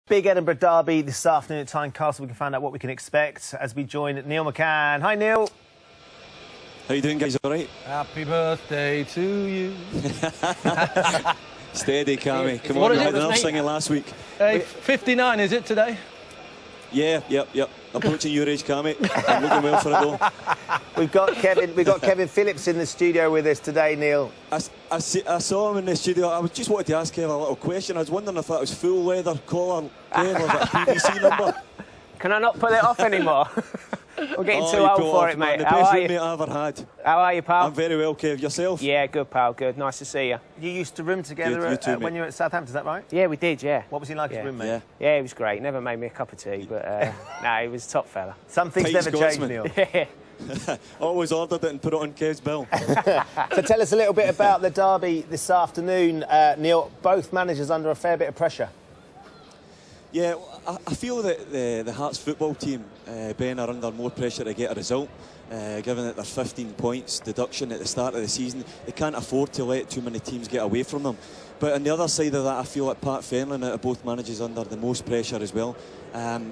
Big Edinburgh derby this afternoon at Tynecastle. We can find out what we can expect as we join Neil McCann. Hi, Neil. How you doing, guys? All right? Happy birthday to you. Steady, Cammy. Come on, you had enough singing last week. 59, is it, today? Yeah, yep. Approaching your age, Cammy. I'm looking well for it, though. We've got Kevin Phillips in the studio with us today, Neil. I saw him in the studio. I just wanted to ask Kev a little question. I was wondering if that was full leather collar, Kev, or was it a PVC number? Can I not pull it off anymore? I'm getting too old for it, mate. The best roommate I ever had. How are you, pal? I'm very well, Kev. Yourself? Yeah, good, pal. Good. Nice to see you. You used to room together when you were at Southampton, is that right? Yeah, we did, yeah. What was he like as roommate? Yeah, he was great. Never made me a cup of tea, but no, he was a top fella. Some things never change, Neil. Yeah. Always ordered it and put it on Kev's bill. So tell us a little bit about the derby this afternoon, Neil. Both managers under a fair bit of pressure. Yeah, I feel that the Hearts football team, Ben, are under more pressure to get a result. Given that they're 15 points deduction at the start of the season, they can't afford to let too many teams get away from them. But on the other side of that, I feel like Pat Fenlon out of both managers under the most pressure as well.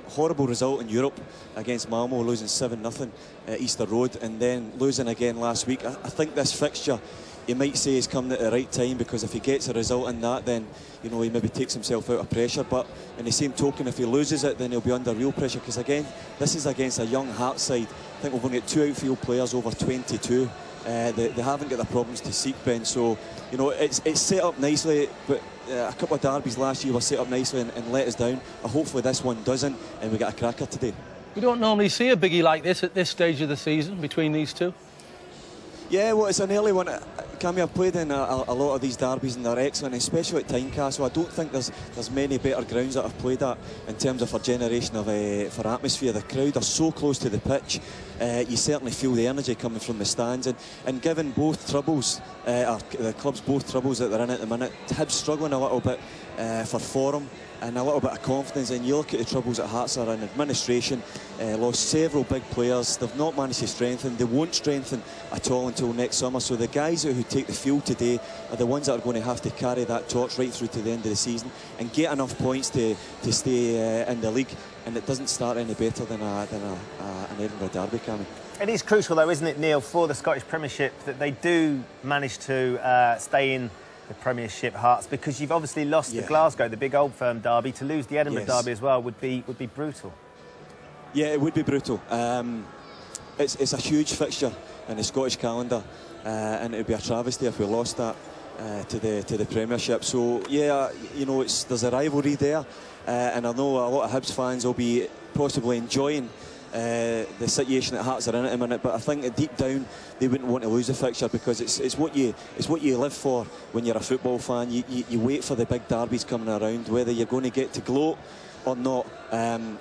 Horrible result in Europe against Malmo, losing 7-0 at Easter Road, and then losing again last week. I think this fixture, you might say, he's come at the right time, because if he gets a result in that, then he maybe takes himself out of pressure. But in the same token, if he loses it, then he'll be under real pressure, because again, this is against a young Hearts side. I think we've only got 2 outfield players over 22. They haven't got the problems to seek, Ben. So it's set up nicely, but a couple of derbies last year were set up nicely and let us down. Hopefully this one doesn't, and we get a cracker today. We don't normally see a biggie like this at this stage of the season between these two. Yeah, well, it's an early one. Cammy, I've played in a lot of these derbies and they're excellent, especially at Tynecastle. I don't think there's many better grounds that I've played at in terms of for generation of for atmosphere. The crowd are so close to the pitch. You certainly feel the energy coming from the stands, and given both troubles, the club's both troubles that they're in at the minute, Hibs struggling a little bit for form and a little bit of confidence, and you look at the troubles that Hearts are in. Administration lost several big players. They've not managed to strengthen. They won't strengthen at all until next summer. So the guys who take the field today are the ones that are going to have to carry that torch right through to the end of the season and get enough points to stay in the league. And it doesn't start any better than an Edinburgh derby, Cammy. It is crucial, though, isn't it, Neil, for the Scottish Premiership that they do manage to stay in the Premiership, Hearts, because you've obviously lost the Glasgow, the big Old Firm derby. To lose the Edinburgh derby as well would be brutal. Yeah, it would be brutal. It's a huge fixture in the Scottish calendar, and it would be a travesty if we lost that to the Premiership. So yeah, there's a rivalry there, and I know a lot of Hibs fans will be possibly enjoying the situation that Hearts are in at the minute, but I think deep down they wouldn't want to lose the fixture, because it's what you live for when you're a football fan. You wait for the big derbies coming around, whether you're going to get to gloat or not.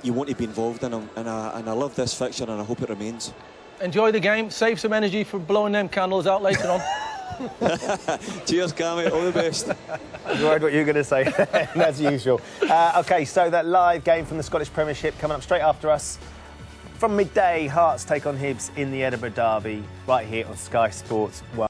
You want to be involved in them, and I love this fixture, and I hope it remains. Enjoy the game. Save some energy for blowing them candles out later on. Cheers, Cammy. All the best. I was worried what you were going to say, as usual. OK, so that live game from the Scottish Premiership coming up straight after us. From midday, Hearts take on Hibs in the Edinburgh derby right here on Sky Sports 1.